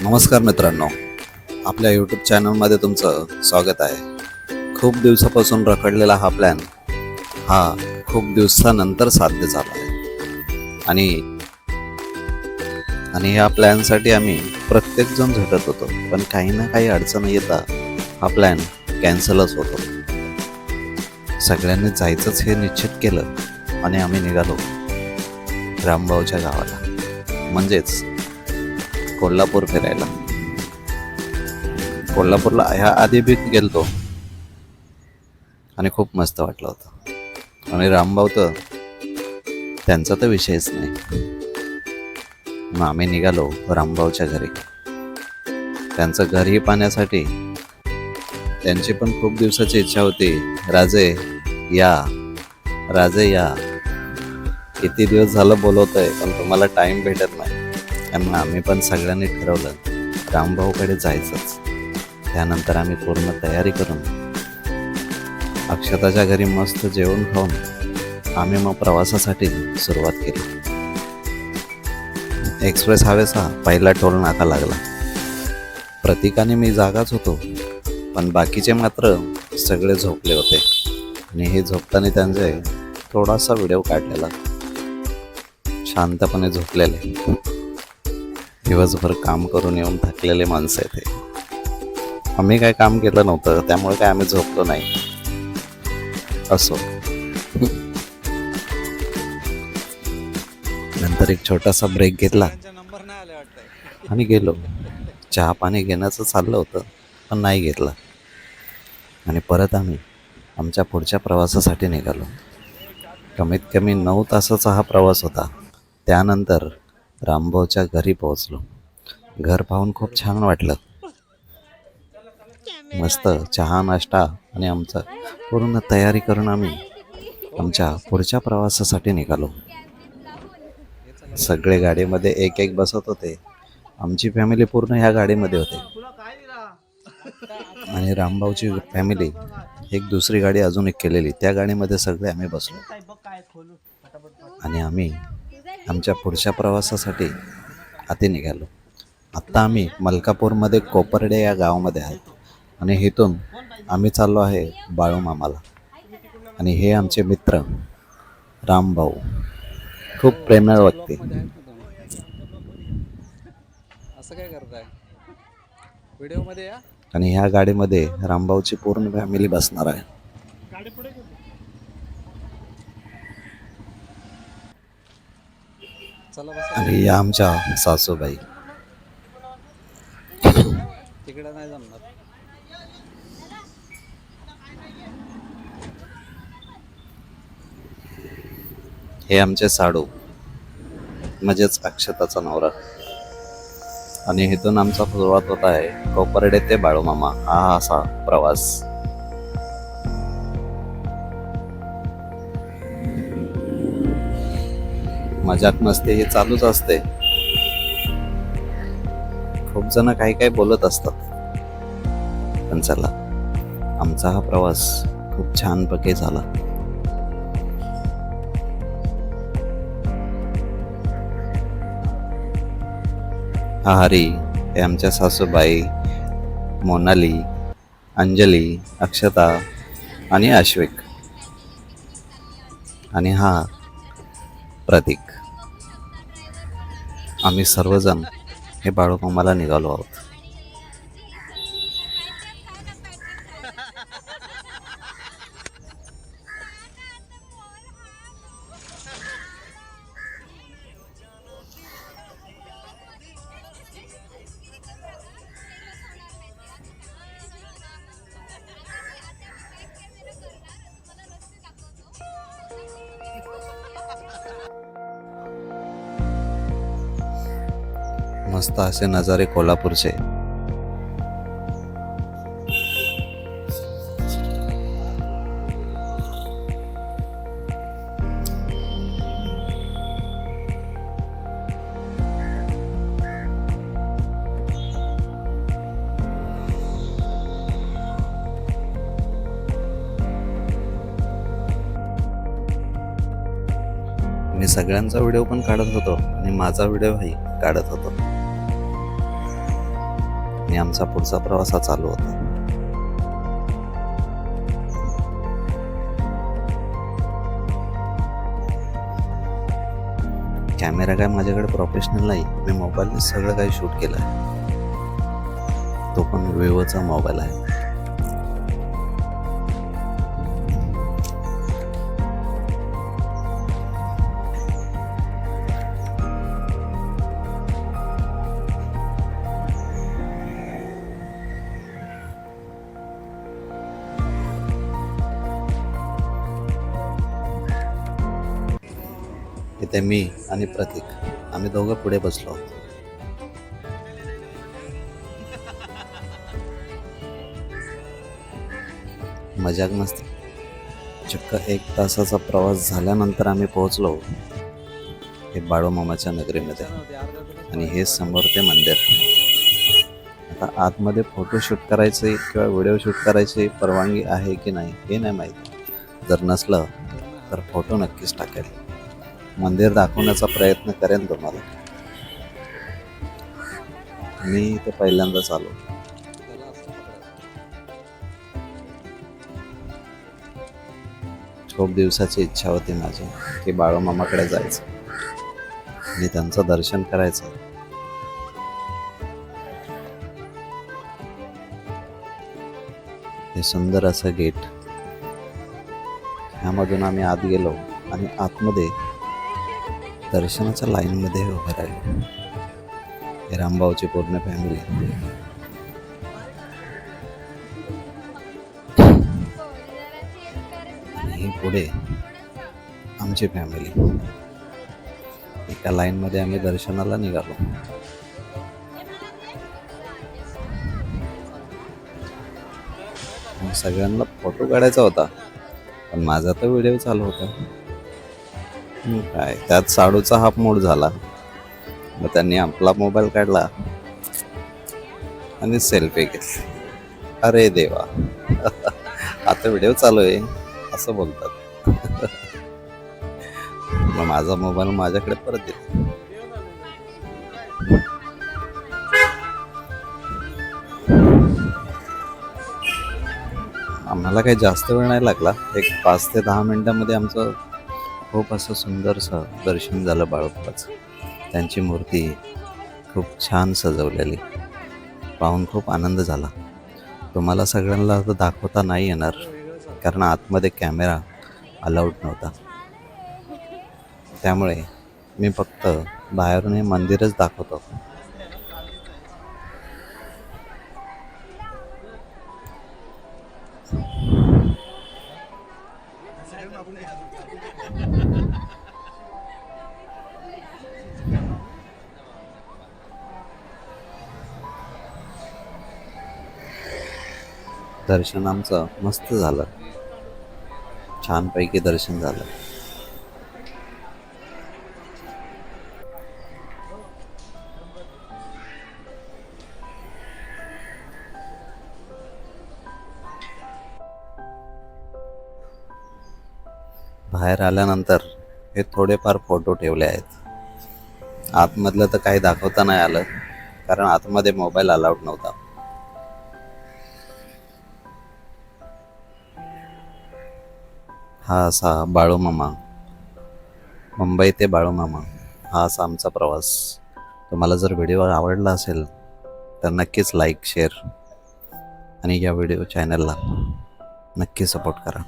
नमस्कार मित्रांनो, आपल्या यूट्यूब चॅनलमध्ये तुमचं स्वागत आहे. खूप दिवसापासून रखडलेला हा प्लॅन खूप दिवसानंतर साध्य झाला आहे. आणि ह्या प्लॅनसाठी आम्ही प्रत्येकजण झटत होतो, पण काही ना काही अडचण येता हा प्लॅन कॅन्सलच होतो. सगळ्यांनी जायचंच हे निश्चित केलं आणि आम्ही निघालो रामभाऊच्या गावाला, म्हणजेच कोल्हापूर फिरायला. कोल्हापूरला ह्या आधी बी गेलतो आणि खूप मस्त वाटलं होतं. आणि रामभाऊ तर त्यांचा तर विषयच नाही. मग आम्ही निघालो रामभाऊच्या घरी. त्यांचं घरही पाहण्यासाठी. त्यांची पण खूप दिवसाची इच्छा होती, राजे या. किती दिवस झालं बोलवतोय, पण तुम्हाला टाईम भेटत नाही. आणि आम्ही पण सगळ्यांनी ठरवलं रामभाऊकडे जायचंच. त्यानंतर आम्ही पूर्ण तयारी करून अक्षताच्या घरी मस्त जेवण खाऊन आम्ही मग प्रवासासाठी सुरुवात केली. एक्सप्रेस हायवेचा पहिला टोल नाका लागला. प्रतीक आणि मी जागाच होतो, पण बाकीचे मात्र सगळे झोपले होते. आणि हे झोपताना त्यांचे थोडासा व्हिडिओ काढलेला. शांतपणे झोपलेले, दिवसभर काम करून येऊन थकलेले माणसं आहेत हे. आम्ही काय काम केलं नव्हतं, त्यामुळे काय आम्ही झोपलो नाही. असो. नंतर एक छोटासा ब्रेक घेतला आणि गेलो. चहा पाणी घेण्याचं चाललं होतं, पण नाही घेतलं. आणि परत आम्ही आमच्या पुढच्या प्रवासासाठी निघालो. कमीत कमी 9 तासाचा हा प्रवास होता. त्यानंतर रामभाऊच्या घरी पोहोचलो. घर पाहून खूप छान वाटलं. मस्त चहा नाश्ता आणि आमचं पूर्ण तयारी करून आम्ही आमच्या पुढच्या प्रवासासाठी निघालो. सगळे गाडीमध्ये एक एक बसत होते. आमची फॅमिली पूर्ण ह्या गाडीमध्ये होते आणि रामभाऊची फॅमिली एक दुसरी गाडी अजून एक केलेली, त्या गाडीमध्ये सगळे आम्ही बसलो. आणि आम्ही आमच्या पुढच्या प्रवासासाठी आधी निघालो. आत्ता आम्ही मलकापूरमध्ये कोपर्डे या गावामध्ये आहोत. आणि इथून आम्ही चाललो आहे बाळूमामाला. आणि हे आमचे मित्र रामभाऊ, खूप प्रेमळ व्यक्ती. असं काय करताय व्हिडिओ मध्ये या. आणि ह्या गाडीमध्ये रामभाऊची पूर्ण फॅमिली बसणार आहे. चला बसा. आणि या आमच्या सासूबाई. तिकडे नाही जमणार. हे आमचे साडू, म्हणजेच अक्षताचा नवरा. आणि इथून आमचा सुरुवात होत आहे कोपर्डे ते बाळूमामा हा असा प्रवास. मजाक मस्ती हे चालूच असते. खूप जण काही काही बोलत असतात, पण चला, आमचा हा प्रवास खूप छानपैकी झाला. हा हरी, हे आमच्या सासूबाई मोनाली, अंजली, अक्षता आणि अश्विक. आणि हा प्रतीक. आम्ही सर्वजण हे बाळूमामाला निघालो आहोत. मस्त असे नजारे कोल्हापूरचे. मी सगळ्यांचा व्हिडिओ पण काढत होतो आणि माझा व्हिडिओही काढत होतो. आणि आमचा पुढचा प्रवास हा चालू होता. कॅमेरा काय माझ्याकडे प्रोफेशनल नाही, मी मोबाईलने सगळं काही शूट केलं आहे. तो पण विवोचा मोबाईल आहे. इथे मी आणि प्रतीक आम्ही दोघं पुढे बसलो आहोत. मजाक मस्ती चक्क 1 तासाचा प्रवास झाल्यानंतर आम्ही पोहोचलो हे बाळूमामाच्या नगरीमध्ये. आणि हे समोर ते मंदिर. आता आतमध्ये फोटोशूट करायचे किंवा व्हिडिओ शूट करायची परवानगी आहे की नाही हे नाही माहीत. जर नसलं तर फोटो नक्कीच टाकेल. मंदिर दाखवण्याचा प्रयत्न करेन तुम्हाला. मी इथे पहिल्यांदाच आलो. खूप दिवसाची इच्छा होती माझी की बाळूमामाकडे जायचं आणि त्यांचं दर्शन करायचं. हे सुंदर असं गेट, ह्यामधून आम्ही आत गेलो आणि आतमध्ये दर्शनाच्या लाईनमध्ये उभे राहिलो. हे रामभाऊची पूर्ण फॅमिली. आणि पुढे आमची फॅमिली. एका लाईनमध्ये आम्ही दर्शनाला निघालो. सगळ्यांना फोटो काढायचा होता, पण माझा तर व्हिडिओ चालू होता. काय त्यात साडूचा हाफ मूड झाला. मग त्यांनी आपला मोबाईल काढला आणि सेल्फी घेतली. अरे देवा, आता व्हिडिओ चालू आहे असं बोलतात. मग माझा मोबाईल माझ्याकडे परत दिला. आम्हाला काही जास्त वेळ नाही लागला. एक 5 ते 10 मिनिटांमध्ये आमचं खूप असं सुंदरसं दर्शन झालं बाळूमामाचं. त्यांची मूर्ती खूप छान सजवलेली पाहून खूप आनंद झाला. तुम्हाला सगळ्यांना आता दाखवता नाही येणार, कारण आतमध्ये कॅमेरा अलाउड नव्हता. त्यामुळे मी फक्त बाहेरून हे मंदिरच दाखवतो. दर्शन आमचं मस्त झालं. छानपैकी दर्शन झालं. बाहेर आल्यानंतर हे थोडेफार फोटो ठेवले आहेत. आतमधलं तर काही दाखवता नाही आलं, कारण आतमध्ये मोबाईल अलाउड नव्हता. हा असा बाळूमामा, मुंबई ते बाळूमामा हा असा आमचा प्रवास. तुम्हाला जर व्हिडिओ आवडला असेल तर नक्कीच लाईक, शेअर आणि या व्हिडिओ चॅनलला नक्की सपोर्ट करा.